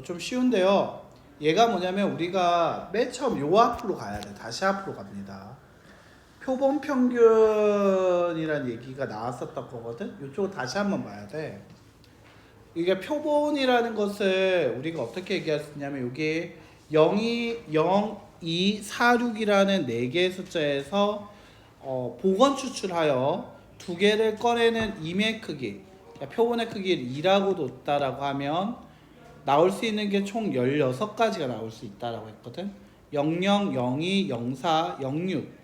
좀 쉬운데요. 얘가 뭐냐면 우리가 맨 처음 요 앞으로 가야 돼. 다시 앞으로 갑니다. 표본 평균이란 얘기가 나왔었던 거거든. 이쪽을 다시 한번 봐야 돼. 이게 표본이라는 것을 우리가 어떻게 얘기할 수 있냐면 이게 0,246이라는 4개의 숫자에서 복원 추출하여 두 개를 꺼내는 임의 크기, 그러니까 표본의 크기를 2라고 뒀다라고 하면 나올 수 있는 게 총 16가지가 나올 수 있다라고 했거든. 00, 02, 04, 06,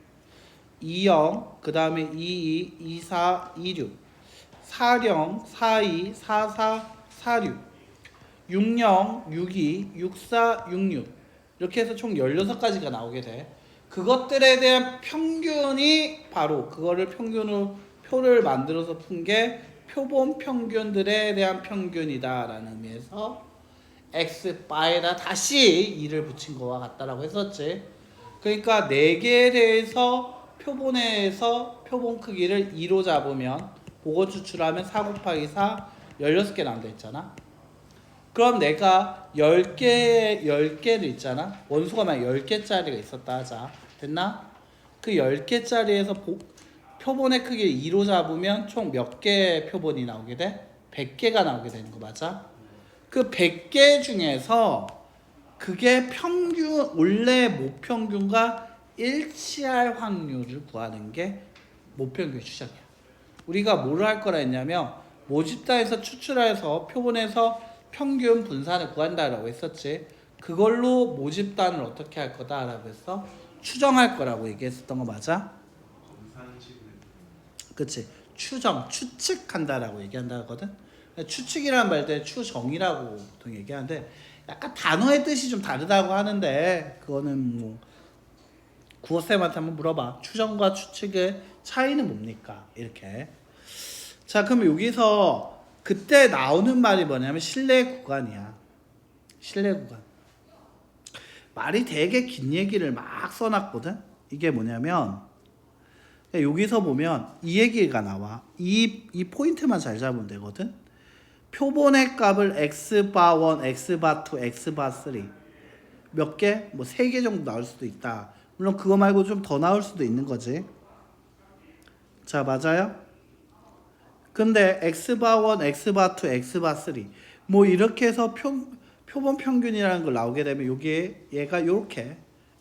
20, 그 다음에 22, 24, 26, 40, 42, 44, 46, 60, 62, 64, 66 이렇게 해서 총 16가지가 나오게 돼. 그것들에 대한 평균이 바로 그거를 평균으로 표를 만들어서 푼 게 표본 평균들에 대한 평균이다 라는 의미에서 x바에다 다시 2를 붙인 거와 같다라고 했었지. 그러니까 4개에 대해서 표본에서 표본 크기를 2로 잡으면 보고 추출하면 4 곱하기 4 16개 나온다 했잖아. 그럼 내가 10개를 있잖아. 원소가 막 10개짜리가 있었다 하자. 됐나? 그 10개짜리에서 표본의 크기를 2로 잡으면 총 몇 개 표본이 나오게 돼? 100개가 나오게 되는 거 맞아? 그 100개 중에서 그게 평균, 원래 모평균과 일치할 확률을 구하는 게 모평균 추정이야. 우리가 뭐를 할 거라 했냐면 모집단에서 추출해서 표본에서 평균 분산을 구한다라고 했었지. 그걸로 모집단을 어떻게 할 거다라고 해서 추정할 거라고 얘기했었던 거 맞아? 그치. 추측한다라고 얘기한다 하거든. 추측이라는 말 때 추정이라고 보통 얘기하는데 약간 단어의 뜻이 좀 다르다고 하는데 그거는 뭐 국어쌤한테 한번 물어봐. 추정과 추측의 차이는 뭡니까? 이렇게. 자, 그럼 여기서 그때 나오는 말이 뭐냐면 신뢰 구간이야. 신뢰 구간. 말이 되게 긴 얘기를 막 써놨거든. 이게 뭐냐면 여기서 보면 이 얘기가 나와. 이 포인트만 잘 잡으면 되거든. 표본의 값을 x바1, x바2, x바3 몇 개? 뭐 3개 정도 나올 수도 있다. 물론 그거 말고 좀 더 나올 수도 있는 거지. 자, 맞아요? 근데 x바1, x바2, x바3 뭐 이렇게 해서 표본 평균이라는 걸 나오게 되면 요게 얘가 요렇게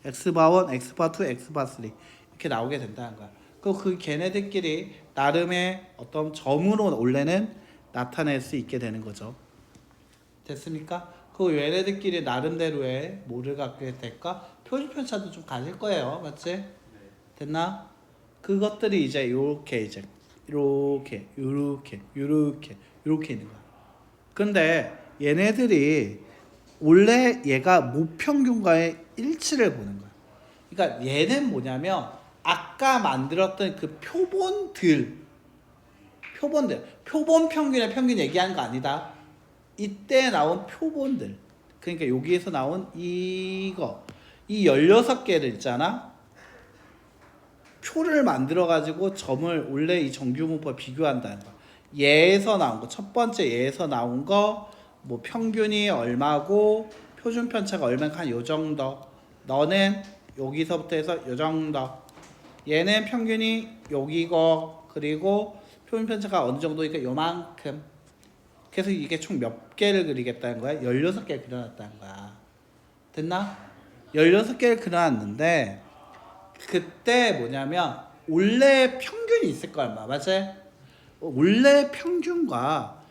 x바1, x바2, x바3 이렇게 나오게 된다는 거야. 그 걔네들끼리 나름의 어떤 점으로 원래는 나타낼 수 있게 되는 거죠. 됐습니까? 그 얘네들끼리 나름대로의 뭐를 갖게 될까? 표준 편차도 좀 가질 거예요. 맞지? 됐나? 그것들이 이제 요렇게 이제 요렇게 있는 거야. 근데 얘네들이 원래 얘가 모평균과의 일치를 보는 거야. 그러니까 얘는 뭐냐면 아까 만들었던 그 표본 평균의 평균 얘기하는 거 아니다. 이때 나온 표본들. 그러니까 여기에서 나온 이 16개를 있잖아. 표를 만들어 가지고 점을 원래 이 정규분포와 비교한다는 거야. 얘에서 나온 거, 첫 번째 얘에서 나온 거, 뭐 평균이 얼마고 표준 편차가 얼마니까 한 요 정도. 너는 여기서부터 해서 요 정도. 얘는 평균이 여기고 그리고 표준 편차가 어느 정도니까 요만큼. 그래서 이게 총 몇 개를 그리겠다는 거야? 16개를 그려놨다는 거야. 됐나? 16개를 그려놨는데 그때 뭐냐면 원래 평균이 있을 거야. 맞지? 원래 평균과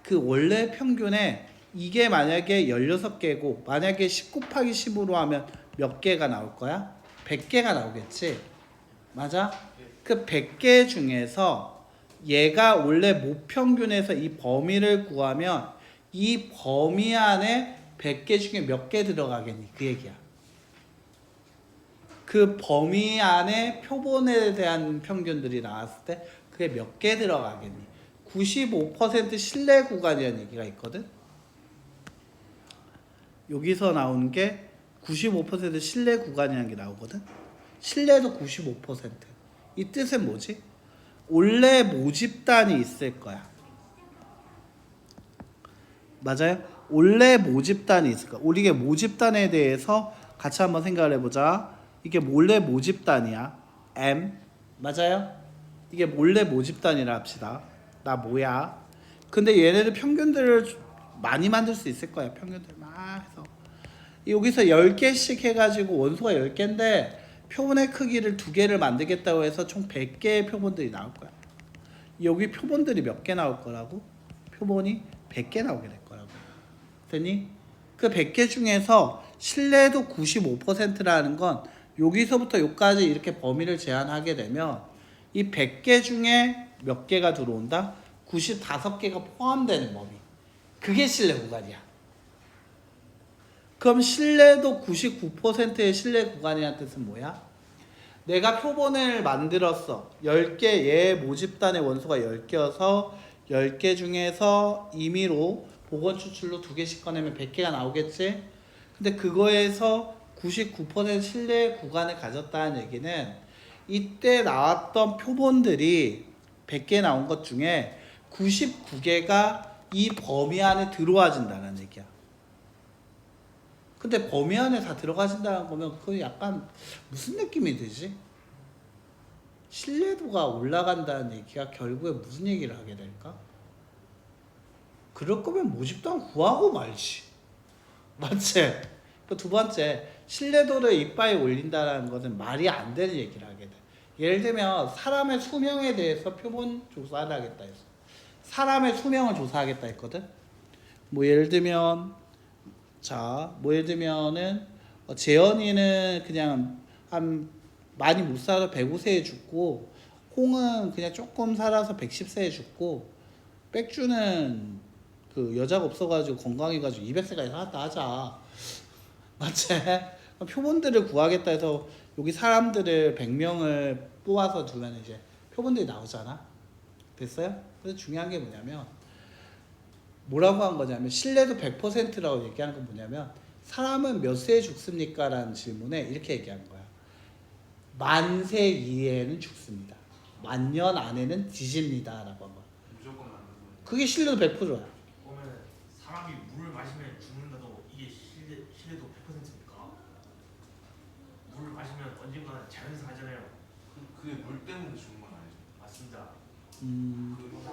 그 원래 평균에 이게 만약에 16개고 만약에 10 곱하기 10으로 하면 몇 개가 나올 거야? 100개가 나오겠지? 맞아? 그 100개 중에서 얘가 원래 모평균에서 이 범위를 구하면 이 범위 안에 100개 중에 몇 개 들어가겠니? 그 얘기야. 그 범위 안에 표본에 대한 평균들이 나왔을 때 그게 몇 개 들어가겠니? 95% 신뢰 구간이라는 얘기가 있거든. 여기서 나온 게 95% 신뢰 구간이라는 게 나오거든. 신뢰도 95%. 이 뜻은 뭐지? 원래 모집단이 있을 거야. 맞아요? 원래 모집단이 있을까? 우리 이게 모집단에 대해서 같이 한번 생각을 해보자. 이게 몰래 모집단이야. M 맞아요? 이게 몰래 모집단이라 합시다. 나 뭐야? 근데 얘네들 평균들을 많이 만들 수 있을 거야. 평균들 막 해서 여기서 10개씩 해가지고 원소가 10개인데 표본의 크기를 2개를 만들겠다고 해서 총 100개의 표본들이 나올 거야. 여기 표본들이 몇 개 나올 거라고? 표본이 100개 나오게 될 거라고. 됐니? 그 100개 중에서 신뢰도 95%라는 건 여기서부터 여기까지 이렇게 범위를 제한하게 되면 이 100개 중에 몇 개가 들어온다? 95개가 포함되는 범위. 그게 신뢰 구간이야. 그럼 신뢰도 99%의 신뢰 구간이라는 뜻은 뭐야? 내가 표본을 만들었어. 10개, 얘 모집단의 원소가 10개여서 10개 중에서 임의로 보건 추출로 2개씩 꺼내면 100개가 나오겠지? 근데 그거에서 99% 신뢰 구간을 가졌다는 얘기는 이때 나왔던 표본들이 100개 나온 것 중에 99개가 이 범위 안에 들어와진다는 얘기야. 근데 범위 안에 다 들어가진다는 거면 그건 약간 무슨 느낌이 들지? 신뢰도가 올라간다는 얘기가 결국에 무슨 얘기를 하게 될까? 그럴 거면 모집단 구하고 말지. 맞지? 그 두 번째, 신뢰도를 이빠이 올린다는 것은 말이 안 되는 얘기를 하게 돼. 예를 들면 사람의 수명에 대해서 표본 조사를 하겠다 했어. 사람의 수명을 조사하겠다 했거든. 뭐 예를 들면은 재현이는 그냥 한 많이 못 살아서 105세에 죽고, 홍은 그냥 조금 살아서 110세에 죽고, 백주는 그 여자가 없어가지고 건강해가지고 200세까지 살았다 하자. 맞지? 표본들을 구하겠다 해서 여기 사람들을 100명을 뽑아서 두면 이제 표본들이 나오잖아. 됐어요? 그래서 중요한 게 뭐라고 한 거냐면 신뢰도 100%라고 얘기한 건 뭐냐면 사람은 몇 세에 죽습니까? 라는 질문에 이렇게 얘기한 거야. 만세 이내에는 죽습니다. 만년 안에는 뒤집니다. 라고 한 거야. 무조건 맞는 거예요. 그게 신뢰도 100%야. 그러면 사람이 물을 마시면 죽는다도 이게 신뢰도 100%입니까? 물을 마시면 언젠가는 자연에서 하잖아요. 그게 물 때문에 죽는 건 아니죠. 맞습니다.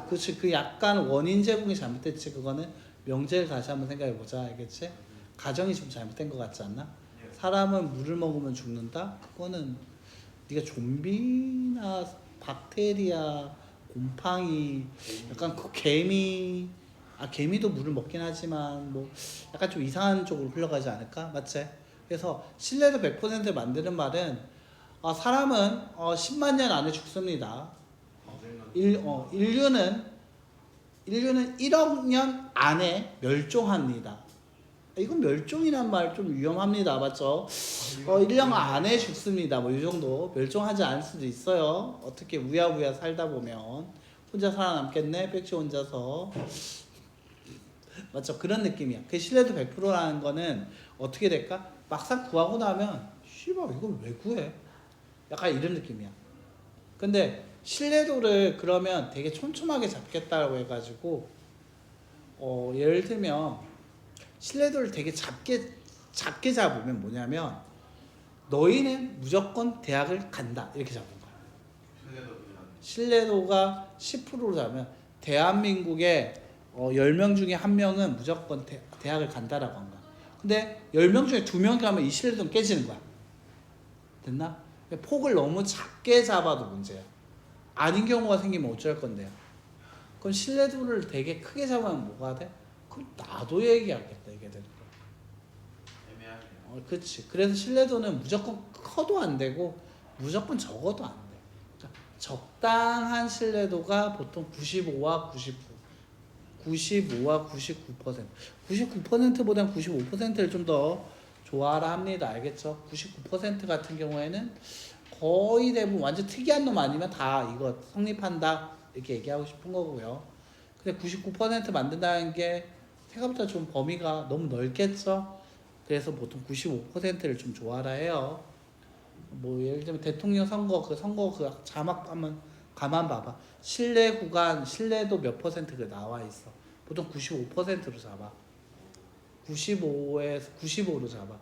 그렇지. 그 약간 원인 제공이 잘못됐지. 그거는 명제를 다시 한번 생각해 보자. 알겠지? 가정이 좀 잘못된 것 같지 않나? 네. 사람은 물을 먹으면 죽는다? 그거는 네가 좀비나 박테리아, 곰팡이, 약간 그 개미도 물을 먹긴 하지만 뭐 약간 좀 이상한 쪽으로 흘러가지 않을까? 맞지? 그래서 신뢰도 100% 만드는 말은 사람은 10만 년 안에 죽습니다. 인류는 1억 년 안에 멸종합니다. 이건 멸종이란 말 좀 위험합니다. 맞죠? 1년 안에 죽습니다. 뭐 이 정도. 멸종하지 않을 수도 있어요. 어떻게 우야우야 살다 보면 혼자 살아남겠네. 백지 혼자서. 맞죠? 그런 느낌이야. 그 신뢰도 100%라는 거는 어떻게 될까? 막상 구하고 나면 씨발 이걸 왜 구해? 약간 이런 느낌이야. 근데 신뢰도를 그러면 되게 촘촘하게 잡겠다고 해가지고 예를 들면 신뢰도를 되게 작게 잡으면 뭐냐면 너희는 무조건 대학을 간다 이렇게 잡은 거야. 신뢰도가 10%로 잡으면 대한민국의 10명 중에 1명은 무조건 대학을 간다라고 한 거야. 근데 10명 중에 2명 가면 이 신뢰도는 깨지는 거야. 됐나? 폭을 너무 작게 잡아도 문제야. 아닌 경우가 생기면 어쩔 건데요. 그럼 신뢰도를 되게 크게 잡으면 뭐가 돼? 그럼 나도 얘기하겠다 이게 되는 거야. 애매하네요. 그렇지. 그래서 신뢰도는 무조건 커도 안 되고 무조건 적어도 안 돼. 그러니까 적당한 신뢰도가 보통 95와 99, 95와 99%. 99%보다는 95%를 좀 더 좋아라 합니다. 알겠죠? 99% 같은 경우에는 거의 대부분 완전 특이한 놈 아니면 다 이거 성립한다 이렇게 얘기하고 싶은 거고요. 근데 99% 만든다는 게 생각보다 좀 범위가 너무 넓겠죠. 그래서 보통 95%를 좀 좋아라 해요. 뭐 예를 들면 대통령 선거 그 자막 한번 가만 봐봐. 신뢰 구간 신뢰도 몇 %가 나와 있어. 보통 95%로 잡아. 95에서 95로 잡아.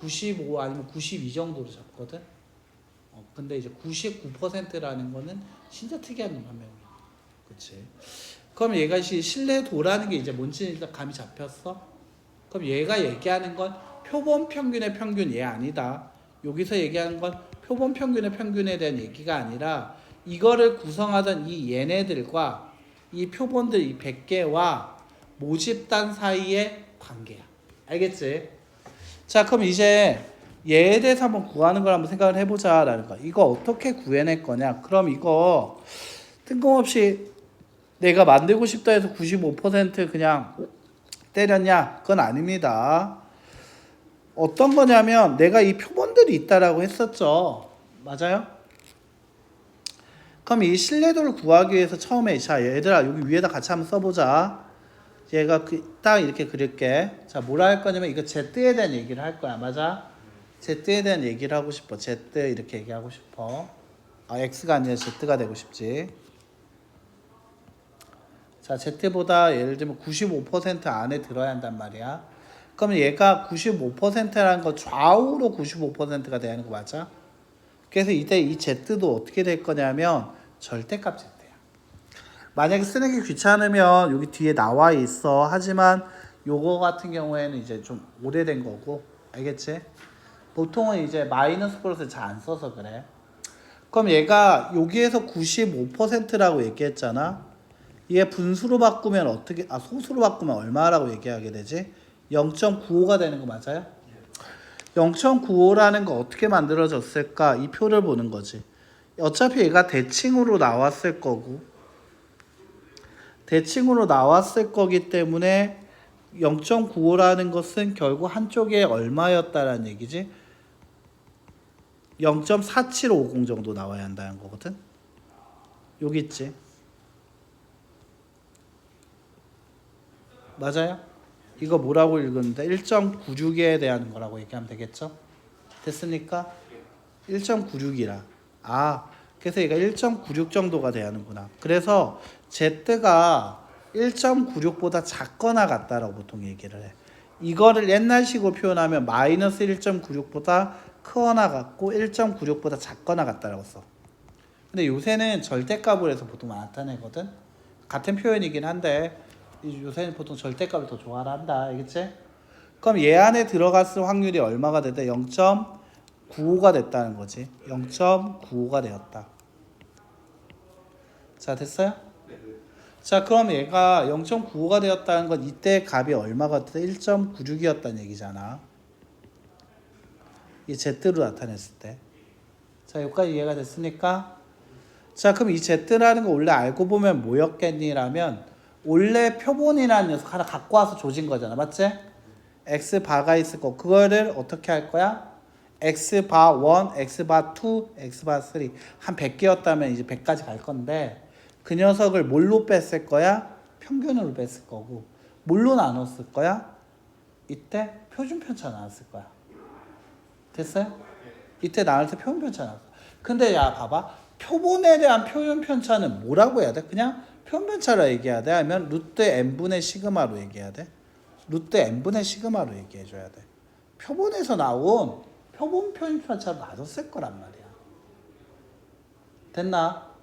95 아니면 92 정도로 잡거든. 근데 이제 99%라는 거는 진짜 특이한 놈 한 명이야. 그치? 그럼 얘가 신뢰도라는 게 이제 뭔지 일단 감이 잡혔어? 그럼 얘가 얘기하는 건 표본 평균의 평균 얘 아니다. 여기서 얘기하는 건 표본 평균의 평균에 대한 얘기가 아니라 이거를 구성하던 이 얘네들과 이 표본들 이 100개와 모집단 사이의 관계야. 알겠지? 자, 그럼 이제 얘에 대해서 한번 구하는 걸 한번 생각을 해보자라는 거야. 이거 어떻게 구해낼 거냐? 그럼 이거 뜬금없이 내가 만들고 싶다 해서 95% 그냥 때렸냐? 그건 아닙니다. 어떤 거냐면 내가 이 표본들이 있다라고 했었죠. 맞아요? 그럼 이 신뢰도를 구하기 위해서 처음에 자 얘들아 여기 위에다 같이 한번 써보자. 얘가 딱 이렇게 그릴게. 자 뭐라 할 거냐면 이거 Z에 대한 얘기를 할 거야. 맞아? Z에 대한 얘기를 하고 싶어. Z 이렇게 얘기하고 싶어. X가 아니라 Z가 되고 싶지. 자 Z보다 예를 들면 95% 안에 들어야 한단 말이야. 그럼 얘가 95%라는 거 좌우로 95%가 되는 거 맞아? 그래서 이때 이 Z도 어떻게 될 거냐면 절대값 Z야. 만약에 쓰는 게 귀찮으면 여기 뒤에 나와 있어. 하지만 요거 같은 경우에는 이제 좀 오래된 거고. 알겠지? 보통은 이제 마이너스 플러스 잘 안 써서 그래. 그럼 얘가 여기에서 95%라고 얘기했잖아. 얘 분수로 바꾸면 어떻게 소수로 바꾸면 얼마라고 얘기하게 되지? 0.95가 되는 거 맞아요? 0.95라는 거 어떻게 만들어졌을까? 이 표를 보는 거지. 어차피 얘가 대칭으로 나왔을 거고 대칭으로 나왔을 거기 때문에 0.95라는 것은 결국 한쪽에 얼마였다라는 얘기지? 0.4750 정도 나와야 한다는 거거든. 여기 있지. 맞아요? 이거 뭐라고 읽었는데 1.96에 대한 거라고 얘기하면 되겠죠? 됐습니까? 1.96이라. 그래서 얘가 1.96 정도가 돼야 하는구나. 그래서 Z가 1.96보다 작거나 같다라고 보통 얘기를 해. 이거를 옛날식으로 표현하면 마이너스 1.96보다 크거나 같고 1.96보다 작거나 같다라고 써. 근데 요새는 절대값으로 해서 보통 나타내거든. 같은 표현이긴 한데 요새는 보통 절대값을 더 좋아라 한다. 알겠지? 그럼 얘 안에 들어갔을 확률이 얼마가 됐다? 0.95가 됐다는 거지. 0.95가 되었다. 자, 됐어요? 자, 그럼 얘가 0.95가 되었다는 건 이때 값이 얼마가 됐다? 1.96이었다는 얘기잖아. 이 Z로 나타냈을 때. 자, 여기까지 이해가 됐습니까? 자, 그럼 이 Z라는 거 원래 알고 보면 뭐였겠니라면 원래 표본이라는 녀석 하나 갖고 와서 조진 거잖아. 맞지? X바가 있을 거. 그거를 어떻게 할 거야? X바 1, X바 2, X바 3. 한 100개였다면 이제 100까지 갈 건데 그 녀석을 뭘로 뺐을 거야? 평균으로 뺐을 거고. 뭘로 나눴을 거야? 이때 표준 편차 나왔을 거야. 됐어요? 이때 나눌 때 표준 편차 나왔어. 근데 야 봐봐. 표본에 대한 표준 편차는 뭐라고 해야 돼? 그냥 표준 편차로 얘기해야 돼? 아니면 루트 n분의 시그마로 얘기해야 돼? 루트 n분의 시그마로 얘기해 줘야 돼. 표본에서 나온 표본 표준 편차로 나눴을 거란 말이야. 됐나?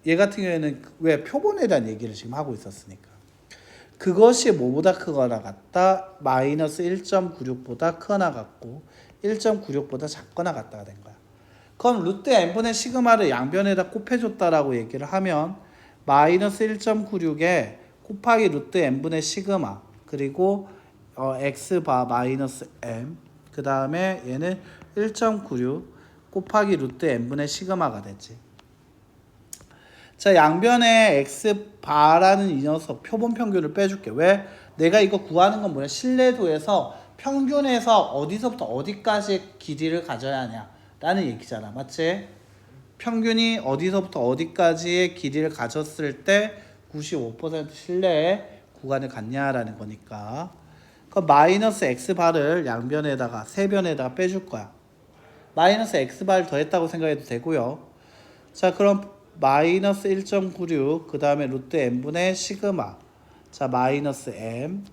얘 같은 경우에는 왜 표본에 대한 얘기를 지금 하고 있었으니까. 그것이 뭐보다 크거나 같다? 마이너스 1.96보다 크거나 같고 1.96보다 작거나 같다가 된 거야. 그럼 루트 n분의 시그마를 양변에다 곱해줬다라고 얘기를 하면 마이너스 1.96에 곱하기 루트 n분의 시그마 그리고 x바 마이너스 m 그 다음에 얘는 1.96 곱하기 루트 n분의 시그마가 되지. 자, 양변에 x바라는 이 녀석 표본 평균을 빼줄게. 왜? 내가 이거 구하는 건 뭐냐? 신뢰도에서 평균에서 어디서부터 어디까지 길이를 가져야 하냐 라는 얘기잖아. 맞지? 평균이 어디서부터 어디까지의 길이를 가졌을 때 95% 신뢰의 구간을 갖냐라는 거니까. 그럼 마이너스 x바를 양변에다가 세변에다가 빼줄 거야. 마이너스 x바를 더했다고 생각해도 되고요. 자, 그럼 마이너스 1.96 그 다음에 루트 n분의 시그마 자 마이너스 m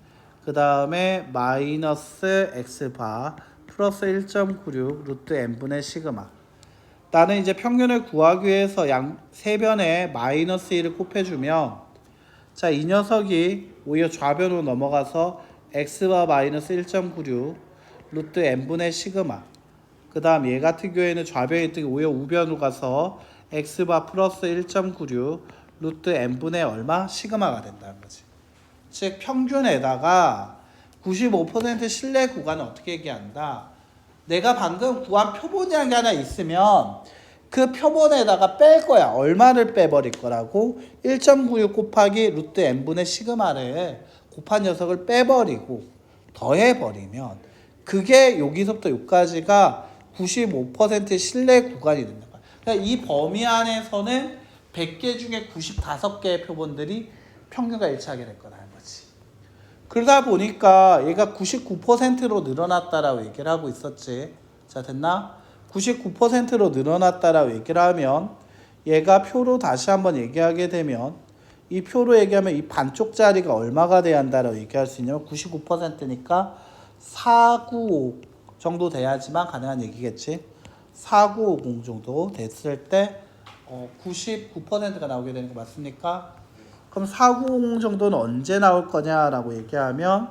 그 다음에 마이너스 x바 플러스 1.96 루트 n분의 시그마. 나는 이제 평균을 구하기 위해서 양 세변에 마이너스 1을 곱해주면 자, 이 녀석이 오히려 좌변으로 넘어가서 x바 마이너스 1.96 루트 n분의 시그마. 그 다음 얘 같은 경우에는 좌변이 있던 게 오히려 우변으로 가서 x바 플러스 1.96 루트 n분의 얼마? 시그마가 된다는 거지. 즉 평균에다가 95% 신뢰 구간은 어떻게 얘기한다? 내가 방금 구한 표본이라는 게 하나 있으면 그 표본에다가 뺄 거야. 얼마를 빼버릴 거라고? 1.96 곱하기 루트 n분의 시그마를 곱한 녀석을 빼버리고 더해버리면 그게 여기서부터 여기까지가 95% 신뢰 구간이 된다. 그러니까 이 범위 안에서는 100개 중에 95개의 표본들이 평균과 일치하게 될 거라는 거지. 그러다 보니까 얘가 99%로 늘어났다라고 얘기를 하고 있었지. 자, 됐나? 99%로 늘어났다라고 얘기를 하면 얘가 표로 다시 한번 얘기하게 되면 이 표로 얘기하면 이 반쪽짜리가 얼마가 돼야 한다라고 얘기할 수 있냐면 99%니까 4950 정도 돼야지만 가능한 얘기겠지. 4950 정도 됐을 때 99%가 나오게 되는 거 맞습니까? 그럼 4950 정도는 언제 나올 거냐라고 얘기하면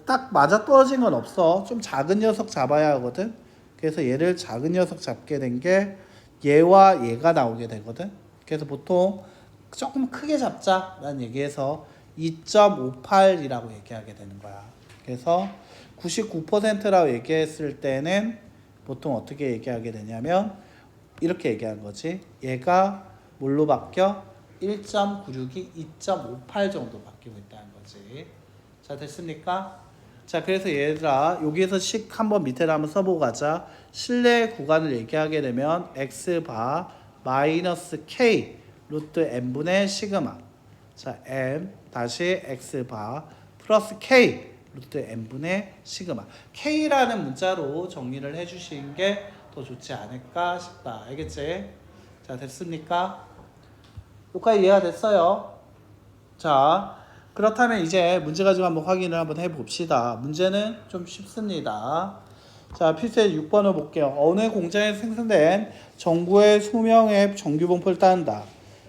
딱 맞아떨어진 건 없어. 좀 작은 녀석 잡아야 하거든. 그래서 얘를 작은 녀석 잡게 된 게 얘와 얘가 나오게 되거든. 그래서 보통 조금 크게 잡자라는 얘기해서 2.58이라고 얘기하게 되는 거야. 그래서 99%라고 얘기했을 때는 보통 어떻게 얘기하게 되냐면 이렇게 얘기하는 거지. 얘가 뭘로 바뀌어? 1.96이 2.58 정도 바뀌고 있다는 거지. 자, 됐습니까? 자, 그래서 얘들아 여기에서 식 한번 밑에다 한번 써보고 가자. 신뢰 구간을 얘기하게 되면 x바 마이너스 k 루트 n분의 시그마. 자, m 다시 x바 플러스 k 루트 n분의 시그마. k라는 문자로 정리를 해주시는 게 더 좋지 않을까 싶다. 알겠지? 자, 됐습니까? 여기까지 이해가 됐어요. 자, 그렇다면 이제 문제 가지고 한번 확인을 한번 해봅시다. 문제는 좀 쉽습니다. 자, 필수의 6번을 볼게요. 어느 공장에서 생산된 전구의 수명의 정규봉표를 따른다.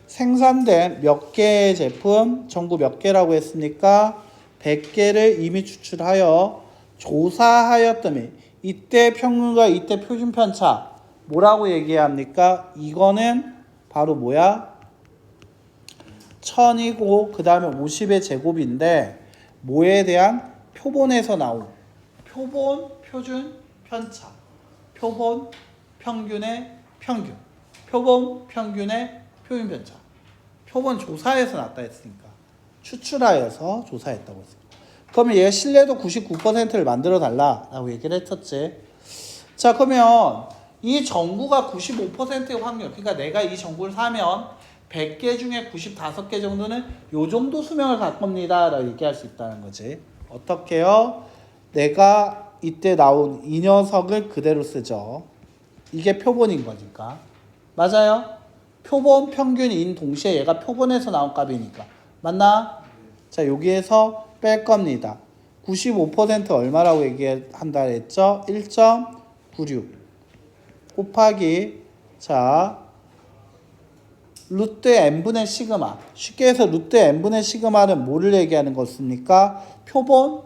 생산된 몇 개의 제품, 전구 몇 개라고 했습니까? 100개를 이미 추출하여 조사하였다면 이때 평균과 이때 표준 편차 뭐라고 얘기해야 합니까? 이거는 바로 뭐야? 1000이고 그 다음에 50의 제곱인데 뭐에 대한 표본에서 나온 표본, 표준, 편차. 표본, 평균의 평균. 표본, 평균의 표준 편차. 표본 조사에서 났다 했으니까 추출하여서 조사했다고 했습니다. 그러면 얘 신뢰도 99%를 만들어 달라라고 얘기를 했었지. 자, 그러면 이 전구가 95%의 확률, 그러니까 내가 이 전구를 사면 100개 중에 95개 정도는 요 정도 수명을 갖 겁니다 라고 얘기할 수 있다는 거지. 어떻게요? 내가 이때 나온 이 녀석을 그대로 쓰죠. 이게 표본인 거니까. 맞아요? 표본 평균인 동시에 얘가 표본에서 나온 값이니까. 맞나? 자, 여기에서 뺄 겁니다. 95% 얼마라고 얘기한다 했죠? 1.96 곱하기 자 루트 n분의 시그마. 쉽게 해서 루트 n분의 시그마는 뭐를 얘기하는 것입니까? 표본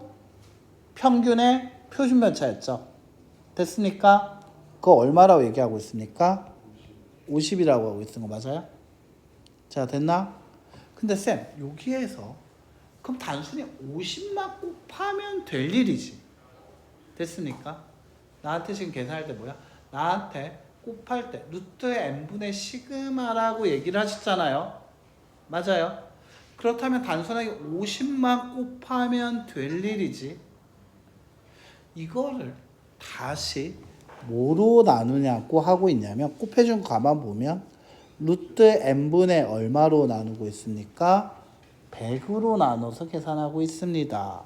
평균의 표준 편차였죠. 됐습니까? 그거 얼마라고 얘기하고 있습니까? 50이라고 하고 있는 거 맞아요? 자, 됐나? 근데 쌤, 여기에서 그럼 단순히 50만 곱하면 될 일이지. 됐습니까? 나한테 지금 계산할 때 뭐야? 나한테 곱할 때 루트 n분의 시그마라고 얘기를 하셨잖아요. 맞아요? 그렇다면 단순하게 50만 곱하면 될 일이지. 이거를 다시 뭐로 나누냐고 하고 있냐면 곱해준 가만 보면 루트 n분의 얼마로 나누고 있습니까? 100으로 나눠서 계산하고 있습니다.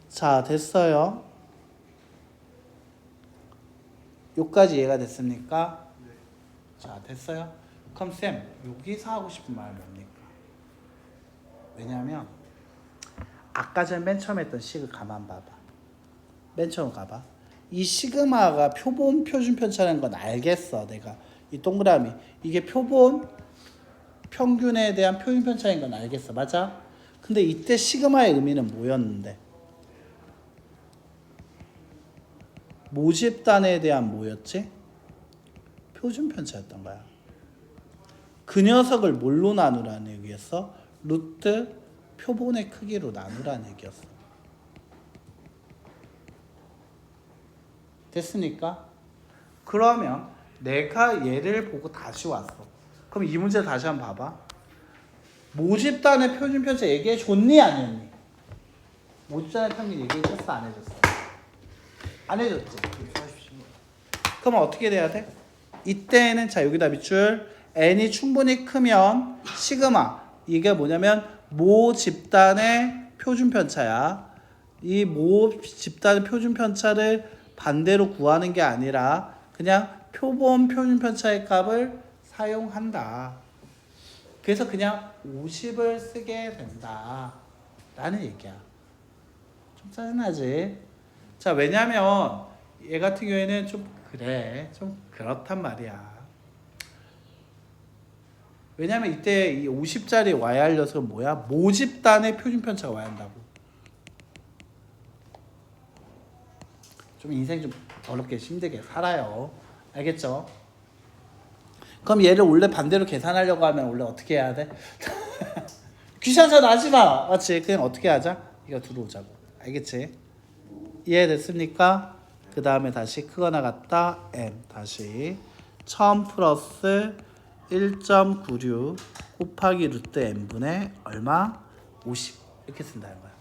자, 됐어요. 여기까지 이해가 됐습니까? 네. 자, 됐어요? 그럼 쌤, 여기서 하고 싶은 말 뭡니까? 왜냐하면 아까 전 맨 처음 했던 식을 가만 봐봐. 맨 처음 가봐. 이 시그마가 표본 표준 편차라는 건 알겠어. 내가 이 동그라미 이게 표본 평균에 대한 표준 편차인 건 알겠어. 맞아? 근데 이때 시그마의 의미는 뭐였는데? 모집단에 대한 뭐였지? 표준 편차였던 거야. 그 녀석을 뭘로 나누라는 얘기였어? 루트 표본의 크기로 나누라는 얘기였어. 됐습니까? 그러면 내가 얘를 보고 다시 왔어. 그럼 이 문제 다시 한번 봐봐. 모집단의 표준 편차 얘기해 줬니 아니었니? 모집단의 평균 얘기해 줬어 안 해줬어? 안 해줬지. 그럼 어떻게 돼야 돼? 이때는 자 여기다 밑줄 n이 충분히 크면 시그마 이게 뭐냐면 모 집단의 표준 편차야. 이 모 집단의 표준 편차를 반대로 구하는 게 아니라 그냥 표본 표준 편차의 값을 사용한다. 그래서 그냥 50을 쓰게 된다 라는 얘기야. 좀 짜증나지? 자 왜냐면 얘 같은 경우에는 좀 그래 좀 그렇단 말이야. 왜냐면 이때 이 50짜리 YR 녀석은 뭐야? 모집단의 표준 편차가 와야 한다고. 좀 인생 좀 어렵게 힘들게 살아요. 알겠죠? 그럼 얘를 원래 반대로 계산하려고 하면 원래 어떻게 해야 돼? 귀찮잖아 하지 마. 맞지? 그냥 어떻게 하자? 이거 들어오자고. 알겠지? 이해됐습니까? 그 다음에 다시 크거나 같다 n 다시 1000 플러스 1.96 곱하기 루트 n분의 얼마? 50 이렇게 쓴다는 거야.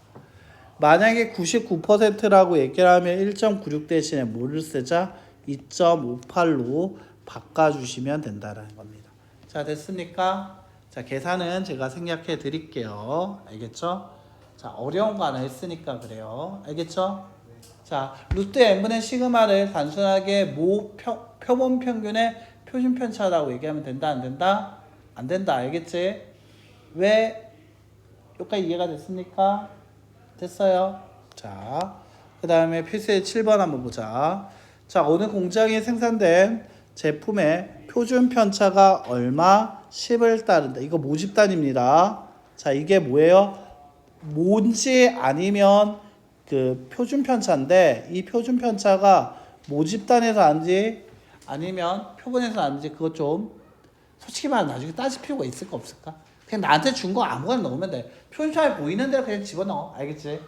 만약에 99%라고 얘기를 하면 1.96 대신에 뭐를 쓰자? 2.58로 바꿔주시면 된다는 겁니다. 자 됐습니까? 자 계산은 제가 생략해 드릴게요. 알겠죠? 자 어려운 거 하나 했으니까 그래요. 알겠죠? 자 루트 n분의 시그마를 단순하게 표본 평균의 표준 편차라고 얘기하면 된다 안 된다? 안 된다. 알겠지? 왜? 여기까지 이해가 됐습니까? 됐어요. 자, 그 다음에 필수의 7번 한번 보자. 자, 어느 공장에 생산된 제품의 표준 편차가 얼마? 10을 따른다. 이거 모집단입니다. 자, 이게 뭐예요? 뭔지 아니면 그 표준 편차인데 이 표준 편차가 모집단에서 안지 아니면 표본에서 안지 그거 좀 솔직히 말하면 나중에 따질 필요가 있을까 없을까? 그냥 나한테 준 거 아무거나 넣으면 돼. 표준차에 보이는 대로 그냥 집어넣어. 알겠지?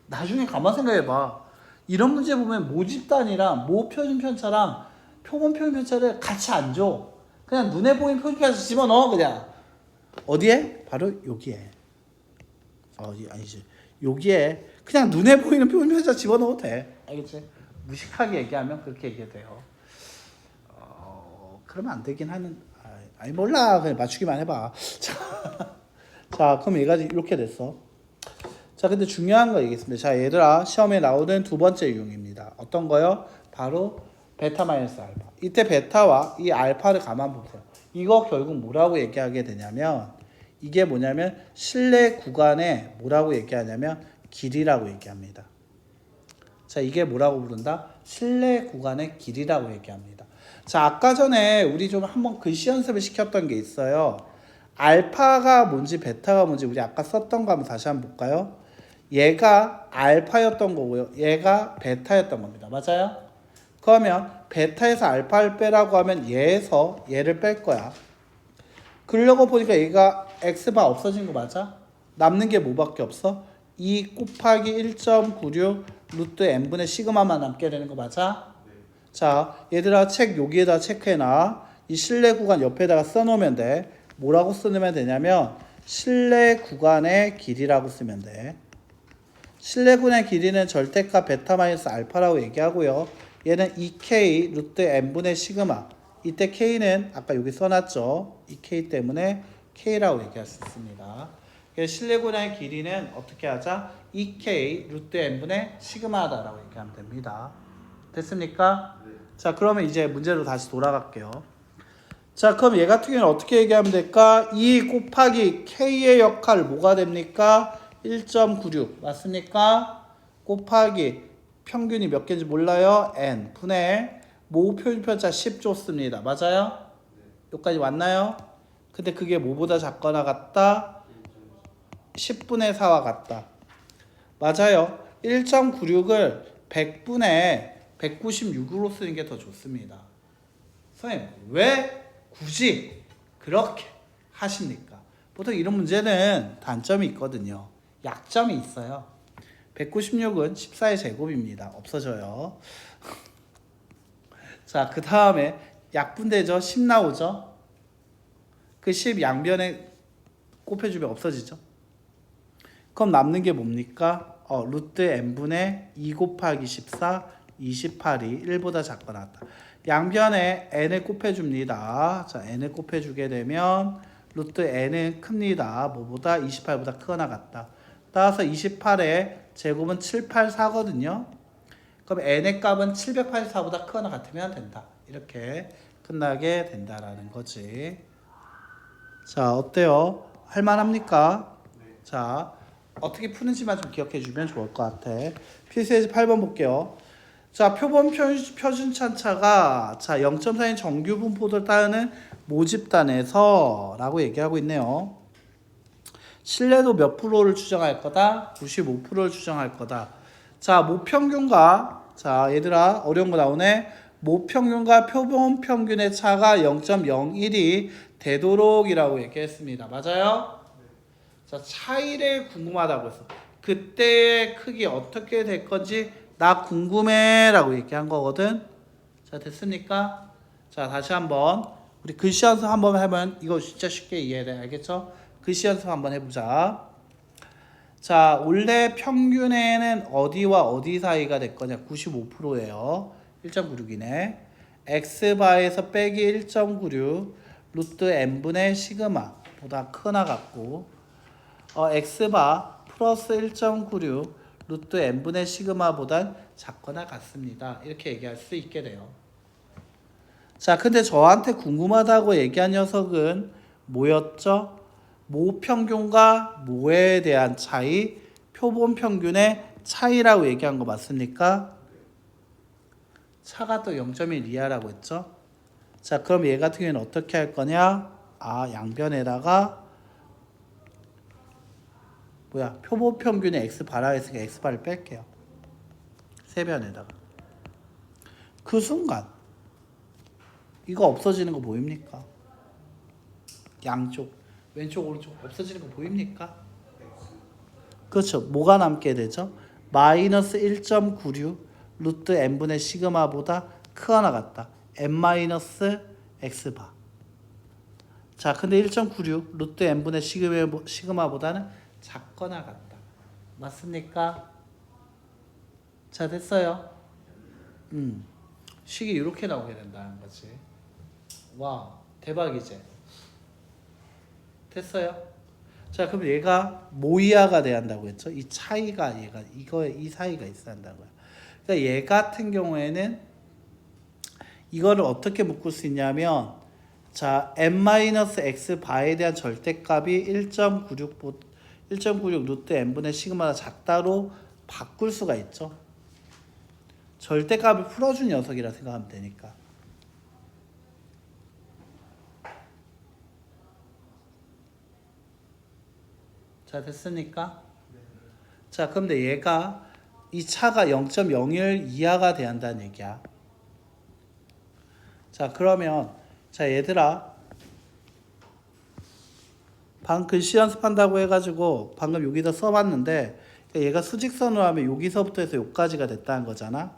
나중에 가만 생각해봐. 이런 문제 보면 모집단이랑 모표준 편차랑 표본 표준 편차를 같이 안 줘. 그냥 눈에 보이는 표준 편차 집어넣어 그냥. 어디에? 바로 여기에. 아니지. 여기에 그냥 눈에 보이는 표준 편차 집어넣어도 돼. 알겠지? 무식하게 얘기하면 그렇게 얘기해도 돼요. 그러면 안 되긴 하는. 아니 몰라. 그냥 맞추기만 해봐. 자, 그럼 얘가 이렇게 됐어. 자, 근데 중요한 거 얘기했습니다. 자, 얘들아 시험에 나오는 두 번째 유형입니다. 어떤 거요? 바로 베타 마이너스 알파. 이때 베타와 이 알파를 가만 보세요. 이거 결국 뭐라고 얘기하게 되냐면 이게 뭐냐면 실내 구간에 뭐라고 얘기하냐면 길이라고 얘기합니다. 자, 이게 뭐라고 부른다? 실내 구간의 길이라고 얘기합니다. 자, 아까 전에 우리 좀 한번 글씨 연습을 시켰던 게 있어요. 알파가 뭔지 베타가 뭔지 우리 아까 썼던 거 한번 다시 한번 볼까요? 얘가 알파였던 거고요. 얘가 베타였던 겁니다. 맞아요? 그러면 베타에서 알파를 빼라고 하면 얘에서 얘를 뺄 거야. 그러려고 보니까 얘가 x바 없어진 거 맞아? 남는 게 뭐밖에 없어? 2 곱하기 1.96 루트 n분의 시그마만 남게 되는 거 맞아? 네. 자, 얘들아 책 여기에다 체크해놔. 이 실내 구간 옆에다가 써놓으면 돼. 뭐라고 쓰면 되냐면 실내 구간의 길이라고 쓰면 돼. 실내 구간의 길이는 절대값 베타 마이너스 알파라고 얘기하고요. 얘는 2k 루트 n분의 시그마. 이때 k는 아까 여기 써놨죠. 2k 때문에 k라고 얘기할 수 있습니다. 실내 구간의 길이는 어떻게 하자? 2k 루트 n분의 시그마다라고 얘기하면 됩니다. 됐습니까? 네. 자, 그러면 이제 문제로 다시 돌아갈게요. 자, 그럼 얘 같은 경우는 어떻게 얘기하면 될까? 2 곱하기 K의 역할 뭐가 됩니까? 1.96 맞습니까? 곱하기 평균이 몇 개인지 몰라요? N 분의 모 표준편차 10 줬습니다. 맞아요? 여기까지 왔나요? 근데 그게 뭐보다 작거나 같다? 10분의 4와 같다. 맞아요. 1.96을 100분의 196으로 쓰는 게 더 좋습니다. 선생님, 왜 굳이 그렇게 하십니까? 보통 이런 문제는 단점이 있거든요. 약점이 있어요. 196은 14의 제곱입니다. 없어져요. 자, 그 다음에 약분되죠? 10 나오죠? 그 10 양변에 곱해주면 없어지죠? 그럼 남는 게 뭡니까? 루트 n분의 2 곱하기 14, 28이 1보다 작거나 같다. 양변에 n을 곱해줍니다. 자, n을 곱해주게 되면 루트 n은 큽니다. 뭐보다? 28보다 크거나 같다. 따라서 28의 제곱은 784거든요. 그럼 n의 값은 784보다 크거나 같으면 된다. 이렇게 끝나게 된다라는 거지. 자, 어때요? 할만합니까? 자, 어떻게 푸는지만 좀 기억해 주면 좋을 것 같아. 필수예제 8번 볼게요. 자, 표본 표준 편차가 자 0.4인 정규 분포를 따르는 모집단에서 라고 얘기하고 있네요. 신뢰도 몇 프로를 추정할 거다? 95%를 추정할 거다. 자, 모평균과 자 얘들아 어려운 거 나오네. 모평균과 표본 평균의 차가 0.01이 되도록이라고 얘기했습니다. 맞아요? 자, 차이를 궁금하다고 했어. 그때의 크기 어떻게 될 건지 나 궁금해 라고 얘기한 거거든. 자, 됐습니까? 자, 다시 한번 우리 글씨 연습 한번 해보면 이거 진짜 쉽게 이해돼. 알겠죠? 글씨 연습 한번 해보자. 자, 원래 평균에는 어디와 어디 사이가 될 거냐? 95%예요. 1.96이네. x바에서 빼기 1.96 루트 n분의 시그마 보다 크거나 같고 x바 플러스 1.96 루트 n분의 시그마보단 작거나 같습니다. 이렇게 얘기할 수 있게 돼요. 자, 근데 저한테 궁금하다고 얘기한 녀석은 뭐였죠? 모평균과 모에 대한 차이, 표본 평균의 차이라고 얘기한 거 맞습니까? 차가 또 0.1 이하라고 했죠? 자, 그럼 얘 같은 경우는 어떻게 할 거냐? 양변에다가 표본 평균의 x바라 했으니까 x바를 뺄게요. 세변에다가. 그 순간 이거 없어지는 거 보입니까? 양쪽 왼쪽 오른쪽 없어지는 거 보입니까? 그렇죠. 뭐가 남게 되죠? 마이너스 1.96 루트 n분의 시그마보다 크거나 같다. n 마이너스 x바. 자, 근데 1.96 루트 n분의 시그마보다는 작거나 같다. 맞습니까? 자, 됐어요. 식이 이렇게 나오게 된다는 거지. 와, 대박이지. 됐어요? 자, 그럼 얘가 모이아가 돼야 한다고 했죠? 이 차이가 얘가 이 사이가 있어야 한다고요. 그러니까 얘 같은 경우에는 이거를 어떻게 묶을 수 있냐면 자, n-x 바에 대한 절대값이 1.96 루트 n분의 시그마가 작다로 바꿀 수가 있죠. 절대값을 풀어준 녀석이라 생각하면 되니까. 자, 됐습니까? 자, 그런데 얘가 이 차가 0.01 이하가 돼야 한다는 얘기야. 자, 그러면 자, 얘들아 방금 글씨 연습한다고 해가지고 방금 여기다 써봤는데 얘가 수직선으로 하면 여기서부터 해서 여기까지가 됐다는 거잖아.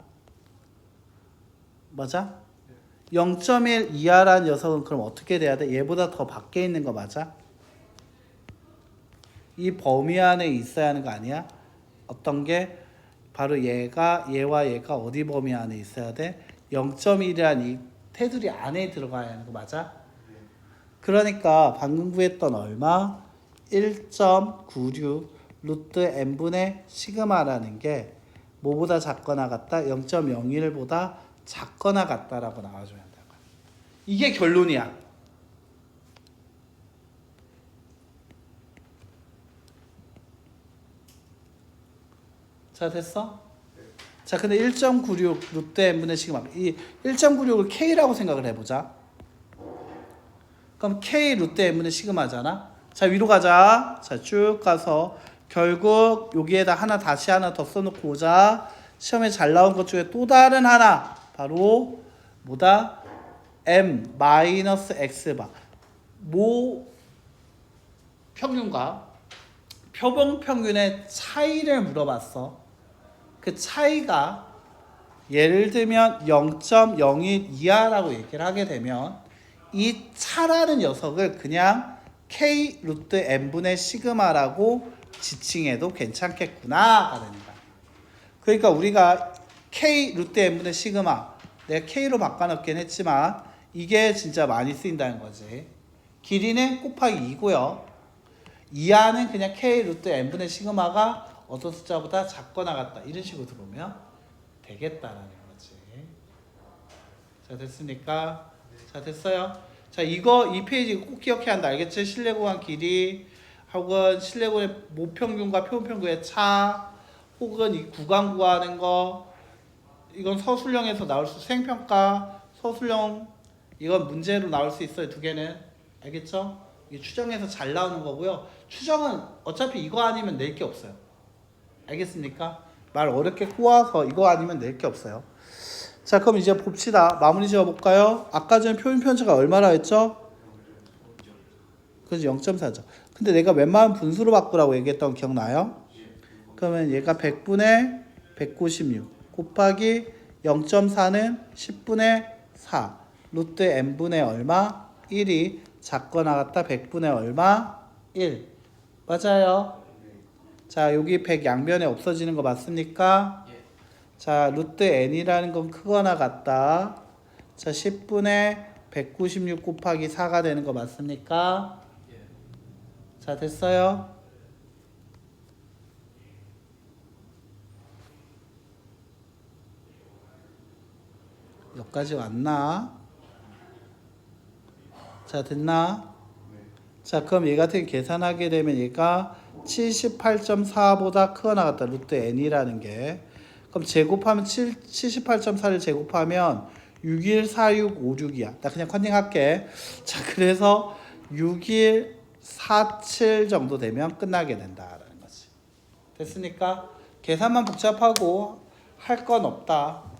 맞아? 0.1 이하라는 녀석은 그럼 어떻게 돼야 돼? 얘보다 더 밖에 있는 거 맞아? 이 범위 안에 있어야 하는 거 아니야? 어떤 게? 바로 얘와 얘가 어디 범위 안에 있어야 돼? 0.1이란 이 테두리 안에 들어가야 하는 거 맞아? 그러니까 방금 구했던 얼마? 1.96 루트 n분의 시그마라는 게 뭐보다 작거나 같다? 0.01보다 작거나 같다라고 나와줘야 한다고. 이게 결론이야. 자 됐어? 자 근데 1.96 루트 n분의 시그마 이 1.96을 k라고 생각을 해보자. 그럼 k 루트 n분의 시그마잖아. 자 위로 가자. 자 쭉 가서 결국 여기에다 다시 하나 더 써놓고 오자. 시험에 잘 나온 것 중에 또 다른 하나 바로 뭐다? m 마이너스 x바 모 평균과 표본 평균의 차이를 물어봤어. 그 차이가 예를 들면 0.01 이하라고 얘기를 하게 되면 이 차라는 녀석을 그냥 k 루트 n분의 시그마라고 지칭해도 괜찮겠구나가 됩니다. 그러니까 우리가 k 루트 n분의 시그마 내가 k로 바꿔놓긴 했지만 이게 진짜 많이 쓰인다는 거지. 길이는 곱하기 2고요. 이하는 그냥 k 루트 n분의 시그마가 어떤 숫자보다 작거나 같다. 이런 식으로 들어오면 되겠다라는 거지. 자 됐습니까? 자 됐어요. 자 이거 이 페이지 꼭 기억해야 한다. 알겠지? 실내 구간 길이 혹은 실내 구간의 모평균과 표본평균의 차 혹은 이 구간 구하는 거 이건 서술형에서 나올 수 수행평가 서술형 이건 문제로 나올 수 있어요. 두 개는 알겠죠? 이게 추정에서 잘 나오는 거고요. 추정은 어차피 이거 아니면 낼 게 없어요. 알겠습니까? 말 어렵게 꼬아서 이거 아니면 낼 게 없어요. 자 그럼 이제 봅시다. 마무리 지어볼까요? 아까 전에 표준편차가 얼마나 했죠? 그래서 0.4죠. 근데 내가 웬만한 분수로 바꾸라고 얘기했던 거 기억나요? 그러면 얘가 100분의 196 곱하기 0.4는 10분의 4 루트 n분의 얼마? 1이 작거나 같다 100분의 얼마? 1 맞아요. 자 여기 100 양변에 없어지는 거 맞습니까? 자 루트 n이라는 건 크거나 같다. 자 10분의 196 곱하기 4가 되는 거 맞습니까? 자 됐어요? 여기까지 왔나? 자 됐나? 자 그럼 얘 같은 계산하게 되면 얘가 78.4보다 크거나 같다. 루트 n이라는 게 그럼 제곱하면 78.4를 제곱하면 614656이야. 나 그냥 컨닝할게. 자 그래서 6147 정도 되면 끝나게 된다라는 거지. 됐습니까? 계산만 복잡하고 할 건 없다.